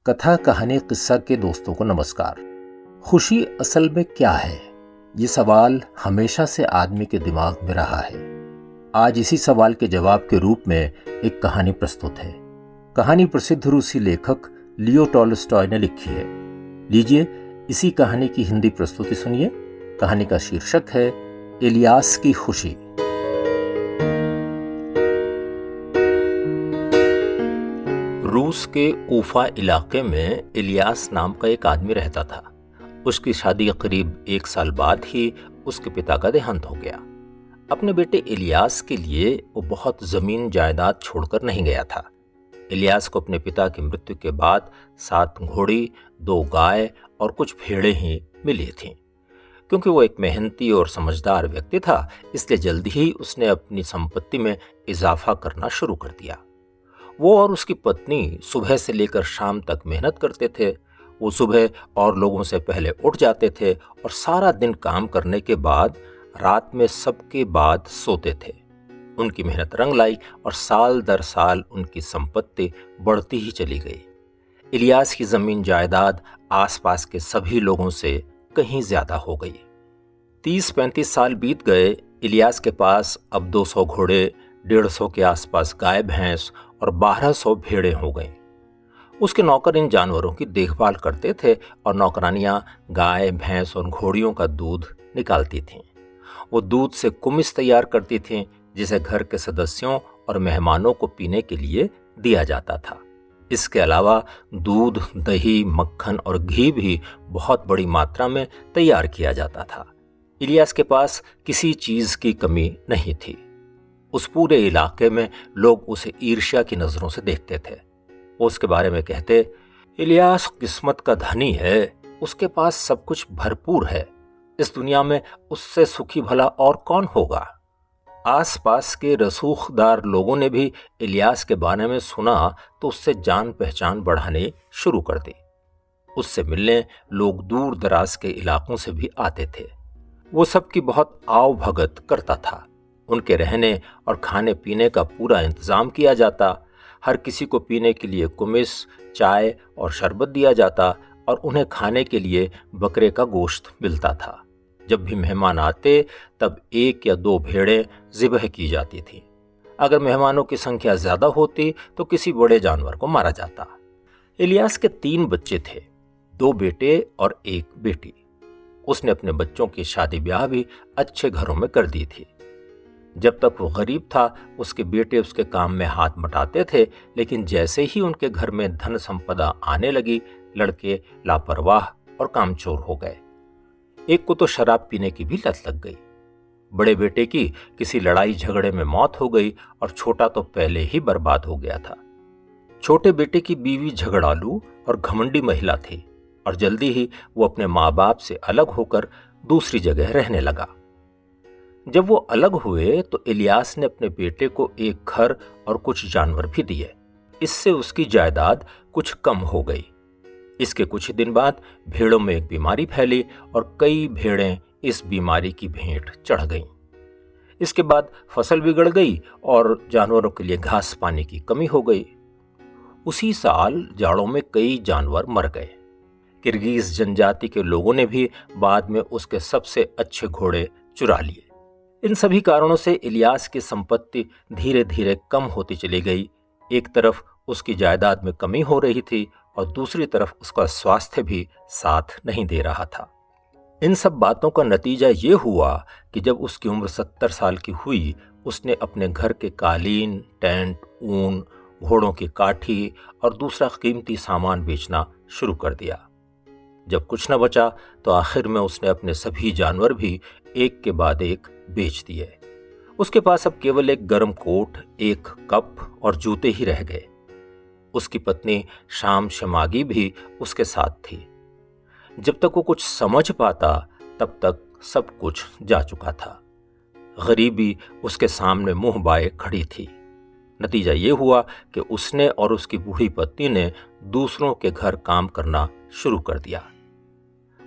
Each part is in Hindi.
कथा कहानी किस्सा के दोस्तों को नमस्कार। खुशी असल में क्या है, ये सवाल हमेशा से आदमी के दिमाग में रहा है। आज इसी सवाल के जवाब के रूप में एक कहानी प्रस्तुत है। कहानी प्रसिद्ध रूसी लेखक लियो टॉलस्टॉय ने लिखी है। लीजिए इसी कहानी की हिंदी प्रस्तुति सुनिए। कहानी का शीर्षक है इलियास की खुशी। रूस के ऊफा इलाके में इलियास नाम का एक आदमी रहता था। उसकी शादी करीब 1 साल बाद ही उसके पिता का देहांत हो गया। अपने बेटे इलियास के लिए वो बहुत जमीन जायदाद छोड़कर नहीं गया था। इलियास को अपने पिता की मृत्यु के बाद 7 घोड़ी, 2 गाय और कुछ भेड़ें ही मिली थीं। क्योंकि वो एक मेहनती और समझदार व्यक्ति था, इसलिए जल्दी ही उसने अपनी संपत्ति में इजाफा करना शुरू कर दिया। वो और उसकी पत्नी सुबह से लेकर शाम तक मेहनत करते थे। वो सुबह और लोगों से पहले उठ जाते थे और सारा दिन काम करने के बाद रात में सबके बाद सोते थे। उनकी मेहनत रंग लाई और साल दर साल उनकी संपत्ति बढ़ती ही चली गई। इलियास की जमीन जायदाद आसपास के सभी लोगों से कहीं ज्यादा हो गई। 30-35 साल बीत गए। इलियास के पास अब 200 घोड़े, 150 के आसपास गाय भैंस और 1200 भेड़ें हो गईं। उसके नौकर इन जानवरों की देखभाल करते थे और नौकरानियां गाय भैंस और घोड़ियों का दूध निकालती थीं। वो दूध से कुमिस तैयार करती थीं, जिसे घर के सदस्यों और मेहमानों को पीने के लिए दिया जाता था। इसके अलावा दूध, दही, मक्खन और घी भी बहुत बड़ी मात्रा में तैयार किया जाता था। इलियास के पास किसी चीज की कमी नहीं थी। उस पूरे इलाके में लोग उसे ईर्ष्या की नजरों से देखते थे। वो उसके बारे में कहते, इलियास किस्मत का धनी है, उसके पास सब कुछ भरपूर है। इस दुनिया में उससे सुखी भला और कौन होगा। आसपास के रसूखदार लोगों ने भी इलियास के बारे में सुना तो उससे जान पहचान बढ़ाने शुरू कर दी। उससे मिलने लोग दूर दराज के इलाकों से भी आते थे। वो सबकी बहुत आव भगत करता था। उनके रहने और खाने पीने का पूरा इंतजाम किया जाता। हर किसी को पीने के लिए कुमिस, चाय और शरबत दिया जाता और उन्हें खाने के लिए बकरे का गोश्त मिलता था। जब भी मेहमान आते तब 1 या 2 भेड़ें ज़िबह की जाती थी। अगर मेहमानों की संख्या ज्यादा होती तो किसी बड़े जानवर को मारा जाता। इलियास के 3 बच्चे थे, 2 बेटे और 1 बेटी। उसने अपने बच्चों की शादी ब्याह भी अच्छे घरों में कर दी थी। जब तक वो गरीब था उसके बेटे उसके काम में हाथ बटाते थे, लेकिन जैसे ही उनके घर में धन संपदा आने लगी, लड़के लापरवाह और कामचोर हो गए। एक को तो शराब पीने की भी लत लग गई। बड़े बेटे की किसी लड़ाई झगड़े में मौत हो गई और छोटा तो पहले ही बर्बाद हो गया था। छोटे बेटे की बीवी झगड़ालू और घमंडी महिला थी और जल्दी ही वो अपने माँ बाप से अलग होकर दूसरी जगह रहने लगा। जब वो अलग हुए तो इलियास ने अपने बेटे को एक घर और कुछ जानवर भी दिए। इससे उसकी जायदाद कुछ कम हो गई। इसके कुछ ही दिन बाद भेड़ों में एक बीमारी फैली और कई भेड़ें इस बीमारी की भेंट चढ़ गईं। इसके बाद फसल बिगड़ गई और जानवरों के लिए घास पानी की कमी हो गई। उसी साल जाड़ों में कई जानवर मर गए। किर्गिज जनजाति के लोगों ने भी बाद में उसके सबसे अच्छे घोड़े चुरा लिए। इन सभी कारणों से इलियास की संपत्ति धीरे धीरे कम होती चली गई। एक तरफ उसकी जायदाद में कमी हो रही थी और दूसरी तरफ उसका स्वास्थ्य भी साथ नहीं दे रहा था। इन सब बातों का नतीजा ये हुआ कि जब उसकी उम्र 70 साल की हुई, उसने अपने घर के कालीन, टेंट, ऊन, घोड़ों की काठी और दूसरा कीमती सामान बेचना शुरू कर दिया। जब कुछ न बचा तो आखिर में उसने अपने सभी जानवर भी एक के बाद एक बेच दिए। उसके पास अब केवल एक गर्म कोट, एक कप और जूते ही रह गए। उसकी पत्नी शाम शमागी भी उसके साथ थी। जब तक वो कुछ समझ पाता तब तक सब कुछ जा चुका था। गरीबी उसके सामने मुंह बाए खड़ी थी। नतीजा ये हुआ कि उसने और उसकी बूढ़ी पत्नी ने दूसरों के घर काम करना शुरू कर दिया।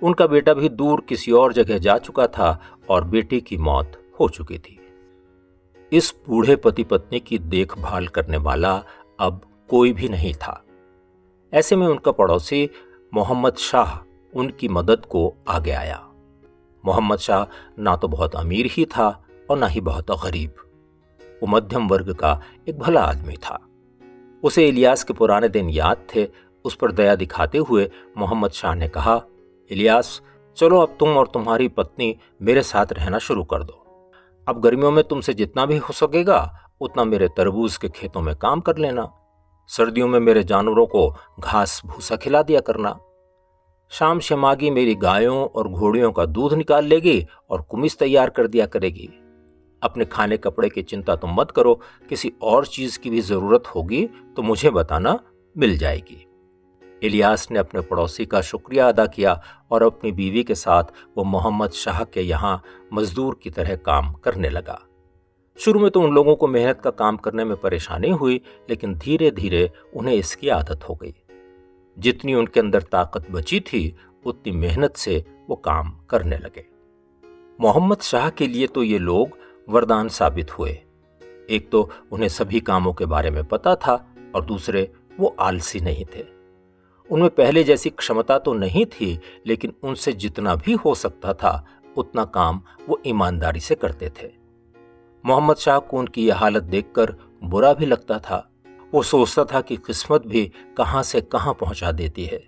उनका बेटा भी दूर किसी और जगह जा चुका था और बेटी की मौत हो चुकी थी। इस बूढ़े पति पत्नी की देखभाल करने वाला अब कोई भी नहीं था। ऐसे में उनका पड़ोसी मोहम्मद शाह उनकी मदद को आगे आया। मोहम्मद शाह ना तो बहुत अमीर ही था और ना ही बहुत गरीब। वो मध्यम वर्ग का एक भला आदमी था। उसे इलियास के पुराने दिन याद थे। उस पर दया दिखाते हुए मोहम्मद शाह ने कहा, इलियास, चलो अब तुम और तुम्हारी पत्नी मेरे साथ रहना शुरू कर दो। अब गर्मियों में तुमसे जितना भी हो सकेगा उतना मेरे तरबूज के खेतों में काम कर लेना। सर्दियों में मेरे जानवरों को घास भूसा खिला दिया करना। शाम शमागी मेरी गायों और घोड़ियों का दूध निकाल लेगी और कुमिस तैयार कर दिया करेगी। अपने खाने कपड़े की चिंता तुम मत करो, किसी और चीज की भी जरूरत होगी तो मुझे बताना, मिल जाएगी। इलियास ने अपने पड़ोसी का शुक्रिया अदा किया और अपनी बीवी के साथ वो मोहम्मद शाह के यहाँ मजदूर की तरह काम करने लगा। शुरू में तो उन लोगों को मेहनत का काम करने में परेशानी हुई, लेकिन धीरे धीरे उन्हें इसकी आदत हो गई। जितनी उनके अंदर ताकत बची थी उतनी मेहनत से वो काम करने लगे। मोहम्मद शाह के लिए तो ये लोग वरदान साबित हुए। एक तो उन्हें सभी कामों के बारे में पता था और दूसरे वो आलसी नहीं थे। उनमें पहले जैसी क्षमता तो नहीं थी, लेकिन उनसे जितना भी हो सकता था उतना काम वो ईमानदारी से करते थे। मोहम्मद शाह को उनकी यह हालत देखकर बुरा भी लगता था। वो सोचता था कि किस्मत भी कहां से कहां पहुंचा देती है।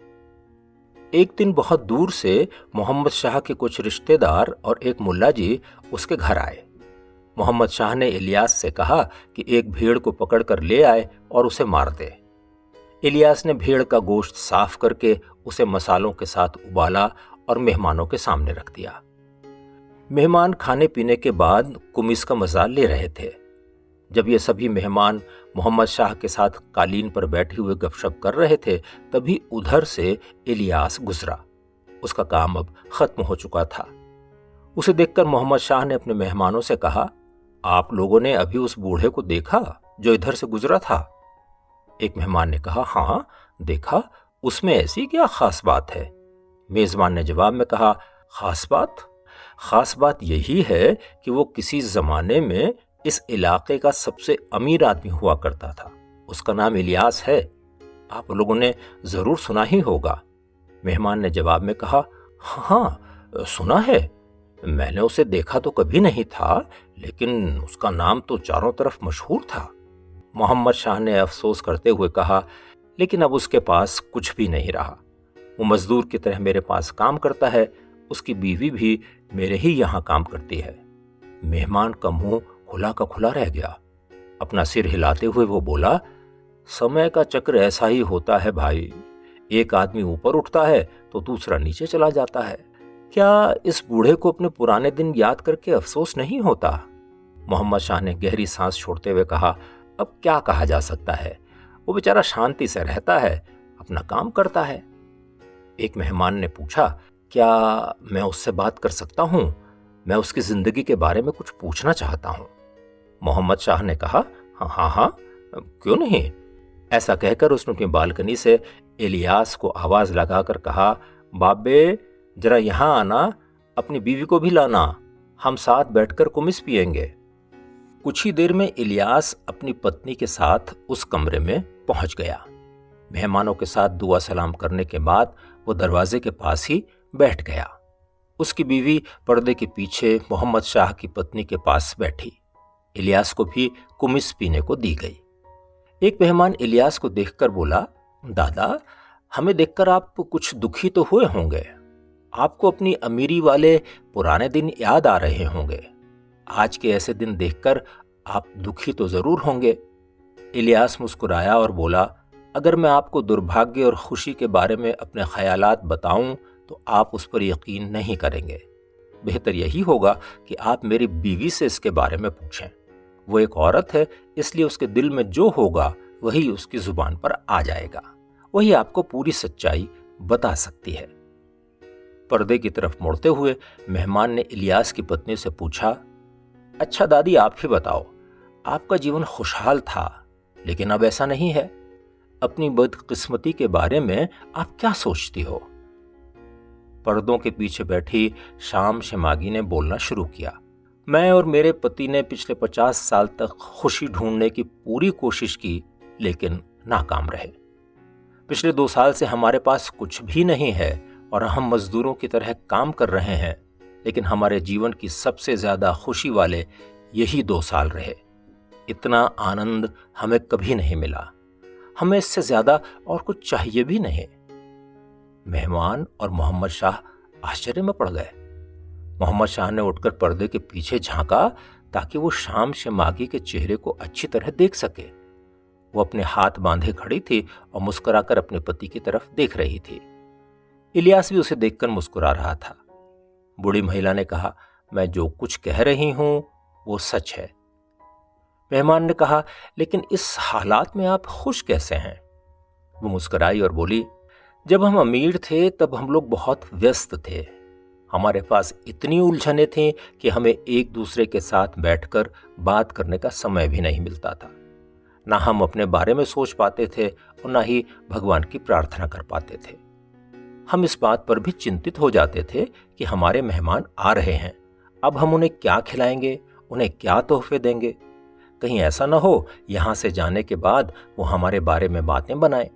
एक दिन बहुत दूर से मोहम्मद शाह के कुछ रिश्तेदार और एक मुल्ला जी उसके घर आए। मोहम्मद शाह ने इलियास से कहा कि एक भेड़ को पकड़कर ले आए और उसे मार दे। इलियास ने भेड़ का गोश्त साफ करके उसे मसालों के साथ उबाला और मेहमानों के सामने रख दिया। मेहमान खाने पीने के बाद कुमिस का मजा ले रहे थे। जब ये सभी मेहमान मोहम्मद शाह के साथ कालीन पर बैठे हुए गपशप कर रहे थे, तभी उधर से इलियास गुजरा। उसका काम अब खत्म हो चुका था। उसे देखकर मोहम्मद शाह ने अपने मेहमानों से कहा, आप लोगों ने अभी उस बूढ़े को देखा जो इधर से गुजरा था? एक मेहमान ने कहा, हाँ देखा, उसमें ऐसी क्या खास बात है? मेजबान ने जवाब में कहा, खास बात यही है कि वो किसी जमाने में इस इलाके का सबसे अमीर आदमी हुआ करता था। उसका नाम इलियास है। आप लोगों ने जरूर सुना ही होगा। मेहमान ने जवाब में कहा, हाँ सुना है। मैंने उसे देखा तो कभी नहीं था, लेकिन उसका नाम तो चारों तरफ मशहूर था। मोहम्मद शाह ने अफसोस करते हुए कहा, लेकिन अब उसके पास कुछ भी नहीं रहा। वो मजदूर की तरह मेरे पास काम करता है। उसकी बीवी भी मेरे ही यहाँ काम करती है। मेहमान का मुंह खुला का खुला रह गया। अपना सिर हिलाते हुए वो बोला, समय का चक्र ऐसा ही होता है भाई। एक आदमी ऊपर उठता है तो दूसरा नीचे चला जाता है। क्या इस बूढ़े को अपने पुराने दिन याद करके अफसोस नहीं होता? मोहम्मद शाह ने गहरी सांस छोड़ते हुए कहा, अब क्या कहा जा सकता है। वो बेचारा शांति से रहता है, अपना काम करता है। एक मेहमान ने पूछा, क्या मैं उससे बात कर सकता हूं? मैं उसकी जिंदगी के बारे में कुछ पूछना चाहता हूं। मोहम्मद शाह ने कहा, हाँ, क्यों नहीं। ऐसा कहकर उसने अपनी बालकनी से इलियास को आवाज लगाकर कहा, बाबे जरा यहां आना, अपनी बीवी को भी लाना, हम साथ बैठकर कुमिस पिएंगे। कुछ ही देर में इलियास अपनी पत्नी के साथ उस कमरे में पहुंच गया। मेहमानों के साथ दुआ सलाम करने के बाद वो दरवाजे के पास ही बैठ गया। उसकी बीवी पर्दे के पीछे मोहम्मद शाह की पत्नी के पास बैठी। इलियास को भी कुमिस पीने को दी गई। एक मेहमान इलियास को देखकर बोला, दादा हमें देखकर आप कुछ दुखी तो हुए होंगे। आपको अपनी अमीरी वाले पुराने दिन याद आ रहे होंगे। आज के ऐसे दिन देखकर आप दुखी तो जरूर होंगे। इलियास मुस्कुराया और बोला, अगर मैं आपको दुर्भाग्य और खुशी के बारे में अपने ख्यालात बताऊं तो आप उस पर यकीन नहीं करेंगे। बेहतर यही होगा कि आप मेरी बीवी से इसके बारे में पूछें। वो एक औरत है, इसलिए उसके दिल में जो होगा वही उसकी जुबान पर आ जाएगा। वही आपको पूरी सच्चाई बता सकती है। पर्दे की तरफ मुड़ते हुए मेहमान ने इलियास की पत्नी से पूछा, अच्छा दादी आप ही बताओ, आपका जीवन खुशहाल था लेकिन अब ऐसा नहीं है। अपनी बदकिस्मती के बारे में आप क्या सोचती हो? पर्दों के पीछे बैठी शाम शमागी ने बोलना शुरू किया, मैं और मेरे पति ने पिछले 50 साल तक खुशी ढूंढने की पूरी कोशिश की, लेकिन नाकाम रहे। पिछले 2 साल से हमारे पास कुछ भी नहीं है और हम मजदूरों की तरह काम कर रहे हैं, लेकिन हमारे जीवन की सबसे ज्यादा खुशी वाले यही 2 साल रहे। इतना आनंद हमें कभी नहीं मिला। हमें इससे ज्यादा और कुछ चाहिए भी नहीं। मेहमान और मोहम्मद शाह आश्चर्य में पड़ गए। मोहम्मद शाह ने उठकर पर्दे के पीछे झांका ताकि वो शाम शमागी के चेहरे को अच्छी तरह देख सके। वो अपने हाथ बांधे खड़ी थी और मुस्कुराकर अपने पति की तरफ देख रही थी। इलियास भी उसे देखकर मुस्कुरा रहा था। बूढ़ी महिला ने कहा, मैं जो कुछ कह रही हूं वो सच है। मेहमान ने कहा, लेकिन इस हालात में आप खुश कैसे हैं? वो मुस्कुराई और बोली, जब हम अमीर थे तब हम लोग बहुत व्यस्त थे। हमारे पास इतनी उलझनें थीं कि हमें एक दूसरे के साथ बैठकर बात करने का समय भी नहीं मिलता था। ना हम अपने बारे में सोच पाते थे और ना ही भगवान की प्रार्थना कर पाते थे। हम इस बात पर भी चिंतित हो जाते थे कि हमारे मेहमान आ रहे हैं, अब हम उन्हें क्या खिलाएंगे, उन्हें क्या तोहफे देंगे। कहीं ऐसा ना हो यहां से जाने के बाद वो हमारे बारे में बातें बनाएं।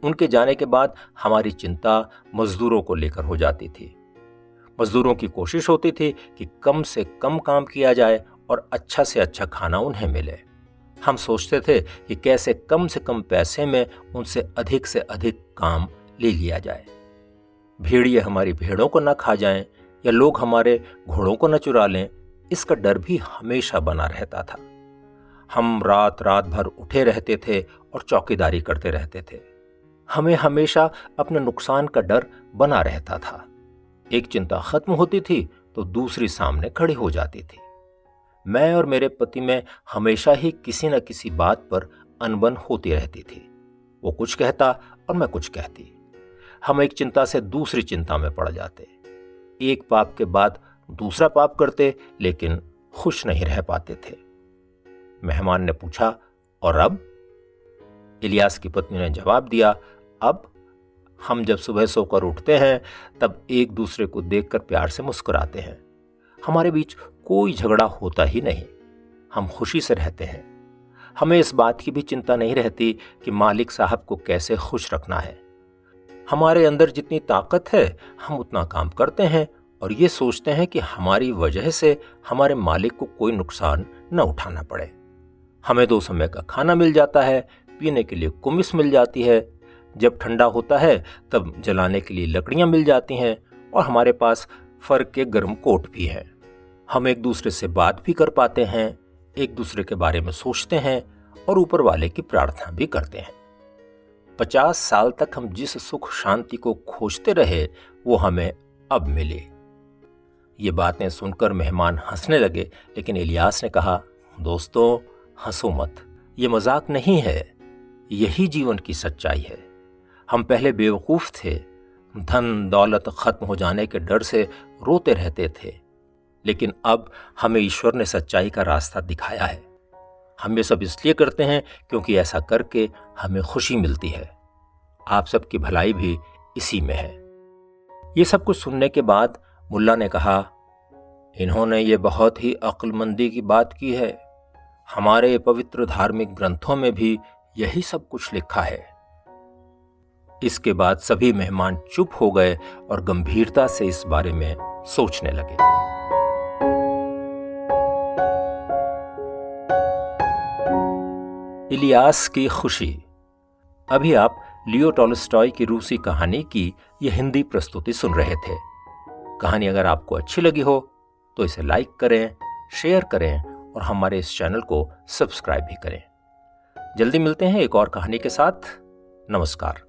उनके जाने के बाद हमारी चिंता मजदूरों को लेकर हो जाती थी। मजदूरों की कोशिश होती थी कि कम से कम काम किया जाए और अच्छा से अच्छा खाना उन्हें मिले। हम सोचते थे कि कैसे कम से कम पैसे में उनसे अधिक काम ले लिया जाए। भेड़िए हमारी भेड़ों को न खा जाएं या लोग हमारे घोड़ों को न चुरा लें, इसका डर भी हमेशा बना रहता था। हम रात रात भर उठे रहते थे और चौकीदारी करते रहते थे। हमें हमेशा अपने नुकसान का डर बना रहता था। एक चिंता खत्म होती थी तो दूसरी सामने खड़ी हो जाती थी। मैं और मेरे पति में हमेशा ही किसी न किसी बात पर अनबन होती रहती थी। वो कुछ कहता और मैं कुछ कहती। हम एक चिंता से दूसरी चिंता में पड़ जाते। एक पाप के बाद दूसरा पाप करते, लेकिन खुश नहीं रह पाते थे। मेहमान ने पूछा, और अब? इलियास की पत्नी ने जवाब दिया, अब हम जब सुबह सोकर उठते हैं तब एक दूसरे को देखकर प्यार से मुस्कुराते हैं। हमारे बीच कोई झगड़ा होता ही नहीं। हम खुशी से रहते हैं। हमें इस बात की भी चिंता नहीं रहती कि मालिक साहब को कैसे खुश रखना है। हमारे अंदर जितनी ताकत है हम उतना काम करते हैं और ये सोचते हैं कि हमारी वजह से हमारे मालिक को कोई नुकसान न उठाना पड़े। हमें 2 समय का खाना मिल जाता है, पीने के लिए कुमिस मिल जाती है, जब ठंडा होता है तब जलाने के लिए लकड़ियां मिल जाती हैं और हमारे पास फर के गर्म कोट भी हैं। हम एक दूसरे से बात भी कर पाते हैं, एक दूसरे के बारे में सोचते हैं और ऊपर वाले की प्रार्थना भी करते हैं। 50 साल तक हम जिस सुख शांति को खोजते रहे वो हमें अब मिले। ये बातें सुनकर मेहमान हंसने लगे, लेकिन इलियास ने कहा, दोस्तों हंसो मत, ये मजाक नहीं है, यही जीवन की सच्चाई है। हम पहले बेवकूफ थे, धन दौलत खत्म हो जाने के डर से रोते रहते थे, लेकिन अब हमें ईश्वर ने सच्चाई का रास्ता दिखाया है। हम ये सब इसलिए करते हैं क्योंकि ऐसा करके हमें खुशी मिलती है। आप सबकी भलाई भी इसी में है। ये सब कुछ सुनने के बाद मुल्ला ने कहा, इन्होंने ये बहुत ही अक्लमंदी की बात की है। हमारे पवित्र धार्मिक ग्रंथों में भी यही सब कुछ लिखा है। इसके बाद सभी मेहमान चुप हो गए और गंभीरता से इस बारे में सोचने लगे। इलियास की खुशी। अभी आप लियो टॉल्स्टॉय की रूसी कहानी की यह हिंदी प्रस्तुति सुन रहे थे। कहानी अगर आपको अच्छी लगी हो तो इसे लाइक करें, शेयर करें और हमारे इस चैनल को सब्सक्राइब भी करें। जल्दी मिलते हैं एक और कहानी के साथ। नमस्कार।